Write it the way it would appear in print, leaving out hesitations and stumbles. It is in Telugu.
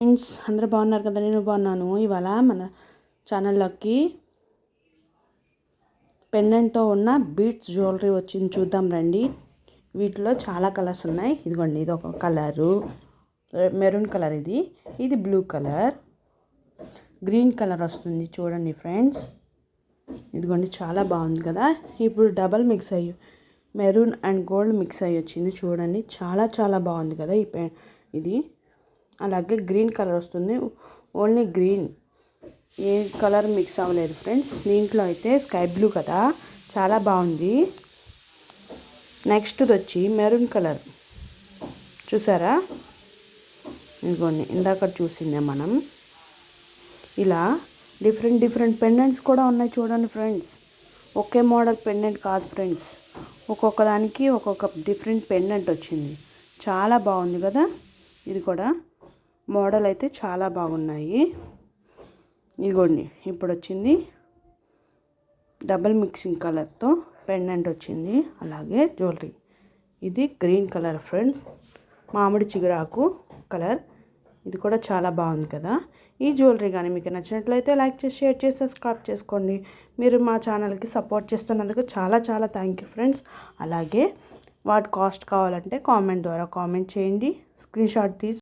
ఫ్రెండ్స్ అందరూ బాగున్నారు కదా, నేను బాగున్నాను. ఇవాళ మన ఛానల్లోకి పెండెంట్తో ఉన్న బీట్స్ జ్యువెలరీ వచ్చింది, చూద్దాం రండి. వీటిలో చాలా కలర్స్ ఉన్నాయి. ఇదిగోండి, ఇది ఒక కలరు, మెరూన్ కలర్, ఇది బ్లూ కలర్, గ్రీన్ కలర్ వస్తుంది. చూడండి ఫ్రెండ్స్, ఇదిగోండి చాలా బాగుంది కదా. ఇప్పుడు డబల్ మిక్స్ అయ్యి మెరూన్ అండ్ గోల్డ్ మిక్స్ అయ్యి వచ్చింది. చూడండి, చాలా చాలా బాగుంది కదా ఇది. అలాగే గ్రీన్ కలర్ వస్తుంది, ఓన్లీ గ్రీన్, ఏ కలర్ మిక్స్ అవ్వలేదు ఫ్రెండ్స్. దీంట్లో అయితే స్కై బ్లూ కదా, చాలా బాగుంది. నెక్స్ట్ వచ్చి మెరూన్ కలర్, చూసారా? ఇదిగోండి, ఇందాక చూసిందే మనం. ఇలా డిఫరెంట్ డిఫరెంట్ పెండెంట్స్ కూడా ఉన్నాయి చూడండి ఫ్రెండ్స్. ఒకే మోడల్ పెండెంట్ కాదు ఫ్రెండ్స్, ఒక్కొక్క దానికి ఒక్కొక్క డిఫరెంట్ పెండెంట్ వచ్చింది. చాలా బాగుంది కదా. ఇది కూడా మోడల్ అయితే చాలా బాగున్నాయి. ఇదిగోండి, ఇప్పుడు వచ్చింది డబల్ మిక్సింగ్ కలర్తో పెండెంట్ వచ్చింది. అలాగే జ్యువెలరీ, ఇది గ్రీన్ కలర్ ఫ్రెండ్స్, మామిడి చిగురాకు కలర్. ఇది కూడా చాలా బాగుంది కదా. ఈ జ్యువెలరీ కానీ మీకు నచ్చినట్లయితే లైక్ చేసి, షేర్ చేసి, సబ్స్క్రైబ్ చేసుకోండి. మీరు మా ఛానల్కి సపోర్ట్ చేస్తున్నందుకు చాలా చాలా థ్యాంక్ యూ ఫ్రెండ్స్. అలాగే వాటి కాస్ట్ కావాలంటే కామెంట్ ద్వారా కామెంట్ చేయండి, స్క్రీన్ షాట్ తీసి